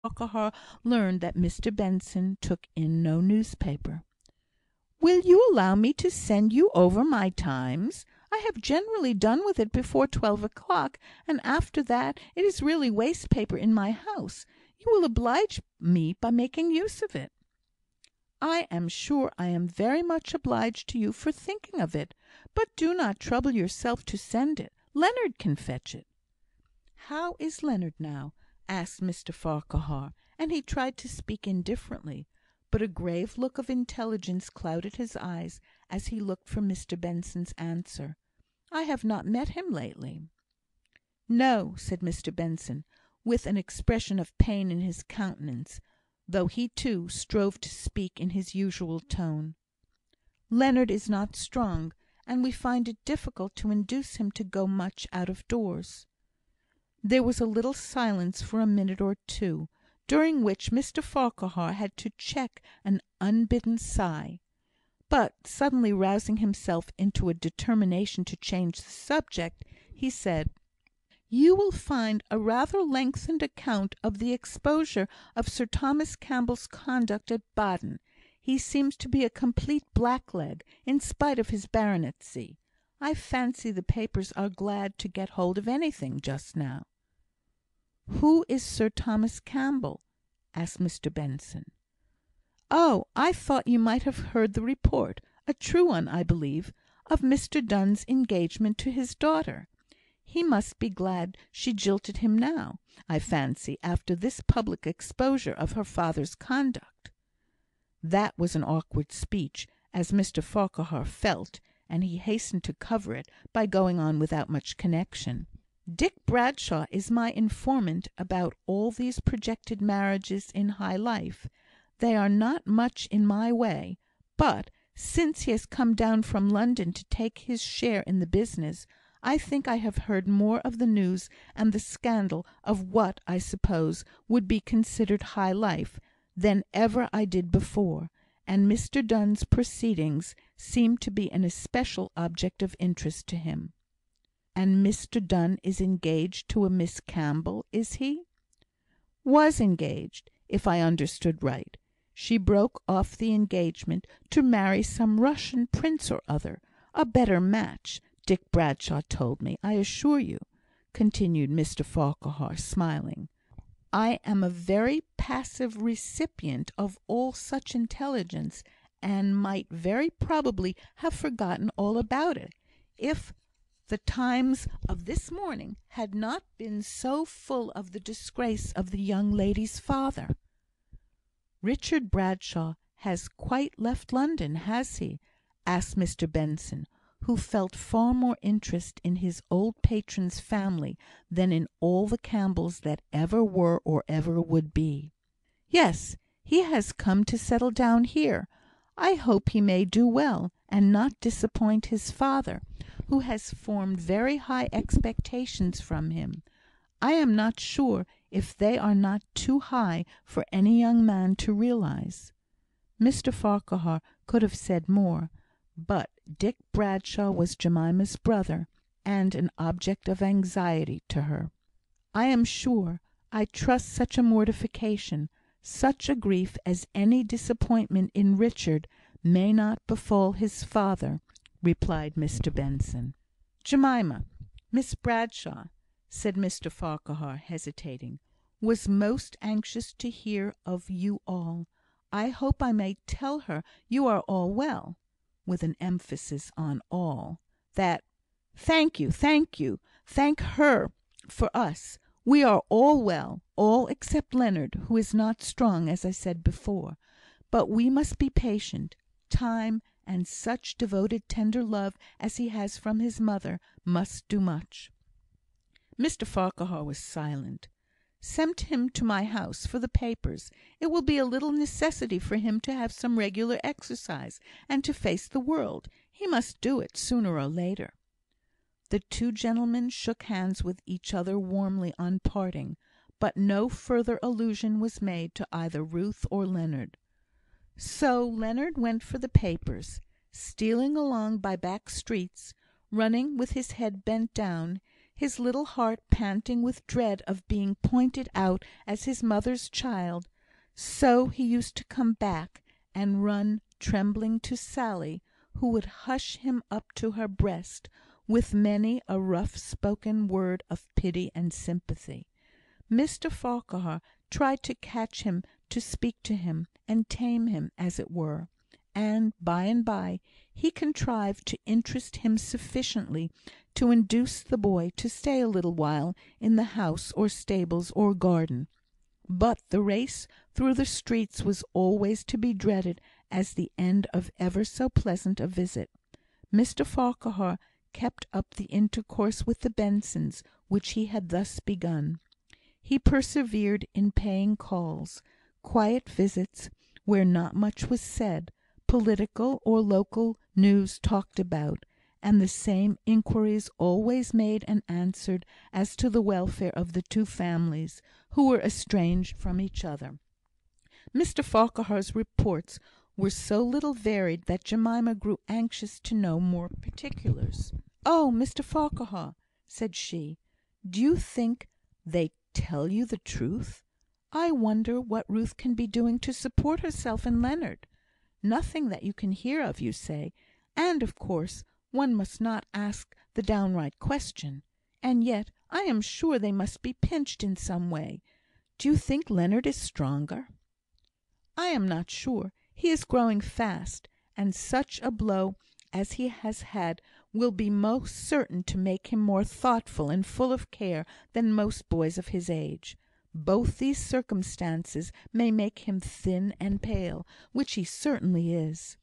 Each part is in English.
Farquhar learned that Mr Benson took in no newspaper. "Will you allow me to send you over my Times? I have generally done with it before 12 o'clock, and after that it is really waste paper in my house. You will oblige me by making use of it." "I am sure I am very much obliged to you for thinking of it; but do not trouble yourself to send it. Leonard can fetch it." "How is Leonard now?" asked Mr Farquhar, and he tried to speak indifferently, but a grave look of intelligence clouded his eyes as he looked for Mr Benson's answer. "I have not met him lately." "No," said Mr Benson, with an expression of pain in his countenance, though he, too, strove to speak in his usual tone. "Leonard is not strong, and we find it difficult to induce him to go much out of doors." There was a little silence for a minute or two, during which Mr Farquhar had to check an unbidden sigh. But, suddenly rousing himself into a determination to change the subject, he said: "You will find a rather lengthened account of the exposure of Sir Thomas Campbell's conduct at Baden. He seems to be a complete blackleg, in spite of his baronetcy. I fancy the papers are glad to get hold of anything just now." "Who is Sir Thomas Campbell?" asked Mr Benson. "Oh, I thought you might have heard the report a true one, I believe of Mr Donne's engagement to his daughter. He must be glad she jilted him now, I fancy, after this public exposure of her father's conduct." That was an awkward speech, as Mr Farquhar felt, and he hastened to cover it by going on without much connexion. "Dick Bradshaw is my informant about all these projected marriages in high life. They are not much in my way; but, since he has come down from London to take his share in the business, I think I have heard more of the news and the scandal of what, I suppose, would be considered high life, than ever I did before; and Mr Donne's proceedings seem to be an especial object of interest to him." "And Mr Donne is engaged to a Miss Campbell, is he?" "Was engaged, if I understood right. She broke off the engagement to marry some Russian prince or other. A better match, Dick Bradshaw told me, I assure you," continued Mr Farquhar, smiling. "I am a very passive recipient of all such intelligence, and might very probably have forgotten all about it, if the Times of this morning had not been so full of the disgrace of the young lady's father." "Richard Bradshaw has quite left London, has he?" asked Mr Benson, who felt far more interest in his old patron's family than in all the Campbells that ever were or ever would be. "Yes, he has come to settle down here. I hope he may do well, and not disappoint his father, who has formed very high expectations from him. I am not sure if they are not too high for any young man to realise." Mr Farquhar could have said more, but Dick Bradshaw was Jemima's brother, and an object of anxiety to her. I trust such a mortification, such a grief as any disappointment in Richard may not befall his father," replied Mr Benson. "Jemima, Miss Bradshaw," said Mr Farquhar, hesitating, "was most anxious to hear of you all. I hope I may tell her you are all well," with an emphasis on all. "That thank you, thank you. Thank her for us. We are all well, all except Leonard, who is not strong, as I said before. But we must be patient. Time, and such devoted tender love as he has from his mother, must do much." Mr Farquhar was silent. "Send him to my house for the papers. It will be a little necessity for him to have some regular exercise, and to face the world. He must do it sooner or later." The two gentlemen shook hands with each other warmly on parting, but no further allusion was made to either Ruth or Leonard. So Leonard went for the papers. Stealing along by back streets, running with his head bent down, his little heart panting with dread of being pointed out as his mother's child, so he used to come back, and run trembling to Sally, who would hush him up to her breast, with many a rough spoken word of pity and sympathy. Mr Farquhar tried to catch him to speak to him, and tame him, as it were; and by he contrived to interest him sufficiently to induce the boy to stay a little while in the house or stables or garden. But the race through the streets was always to be dreaded as the end of ever so pleasant a visit. Mr Farquhar kept up the intercourse with the Bensons which he had thus begun. He persevered in paying calls, quiet visits, where not much was said, political or local news talked about, and the same inquiries always made and answered as to the welfare of the two families, who were estranged from each other. Mr Farquhar's reports were so little varied that Jemima grew anxious to know more particulars. "Oh, Mr Farquhar," said she, "do you think they tell you the truth? I wonder what Ruth can be doing to support herself and Leonard. Nothing that you can hear of, you say; and, of course, one must not ask the downright question. And yet I am sure they must be pinched in some way. Do you think Leonard is stronger?" "I am not sure. He is growing fast, and such a blow as he has had will be most certain to make him more thoughtful and full of care than most boys of his age. Both these circumstances may make him thin and pale, which he certainly is.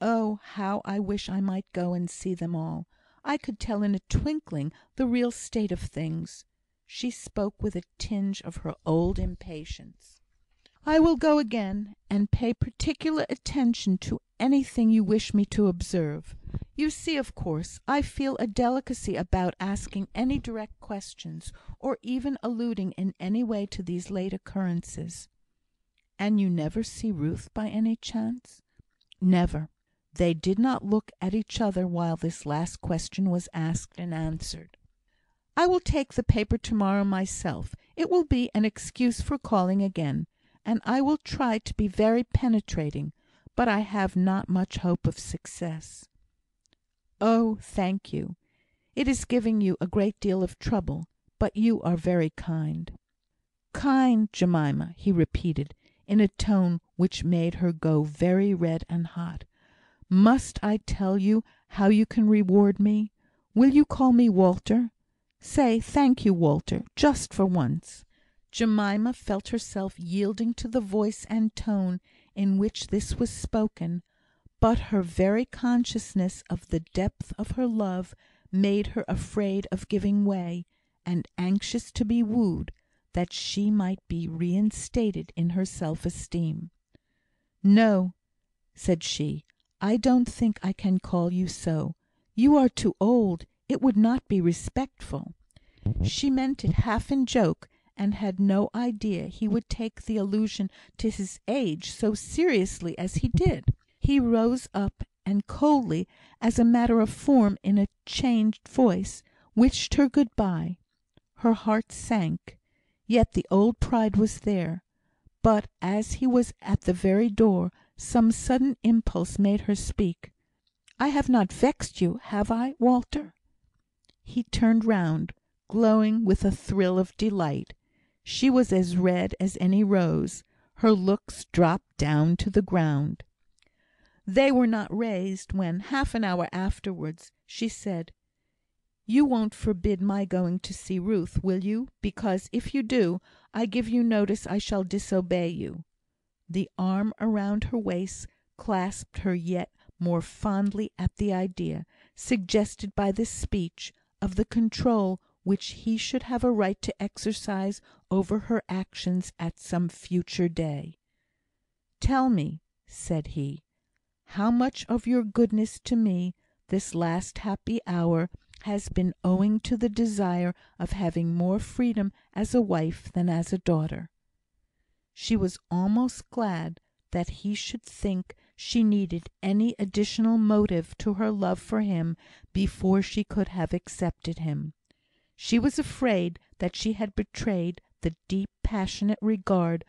Oh, how I wish I might go and see them all! I could tell in a twinkling the real state of things." She spoke with a tinge of her old impatience. "I will go again, and pay particular attention to anything you wish me to observe. You see, of course, I feel a delicacy about asking any direct questions, or even alluding in any way to these late occurrences." "And you never see Ruth by any chance?" "Never." They did not look at each other while this last question was asked and answered. "I will take the paper to morrow myself. It will be an excuse for calling again, and I will try to be very penetrating; but I have not much hope of success." "Oh, thank you. It is giving you a great deal of trouble; but you are very kind." "Kind, Jemima!" he repeated, in a tone which made her go very red and hot. "Must I tell you how you can reward me? Will you call me Walter? Say, 'Thank you, Walter,' just for once." Jemima felt herself yielding to the voice and tone in which this was spoken, but her very consciousness of the depth of her love made her afraid of giving way, and anxious to be wooed, that she might be reinstated in her self-esteem. "No," said she, "I don't think I can call you so. You are too old. It would not be respectful." She meant it half in joke, and had no idea he would take the allusion to his age so seriously as he did. He rose up, and coldly, as a matter of form, in a changed voice, wished her good bye. Her heart sank, yet the old pride was there; but as he was at the very door, some sudden impulse made her speak. "I have not vexed you, have I, Walter?" He turned round, glowing with a thrill of delight. She was as red as any rose. Her looks dropped down to the ground. They were not raised when, half an hour afterwards, she said, "You won't forbid my going to see Ruth, will you? Because if you do, I give you notice I shall disobey you." The arm around her waist clasped her yet more fondly at the idea, suggested by this speech, of the control which he should have a right to exercise over her actions at some future day. "Tell me," said he, "how much of your goodness to me this last happy hour has been owing to the desire of having more freedom as a wife than as a daughter?" She was almost glad that he should think she needed any additional motive to her love for him before she could have accepted him. She was afraid that she had betrayed the deep passionate regard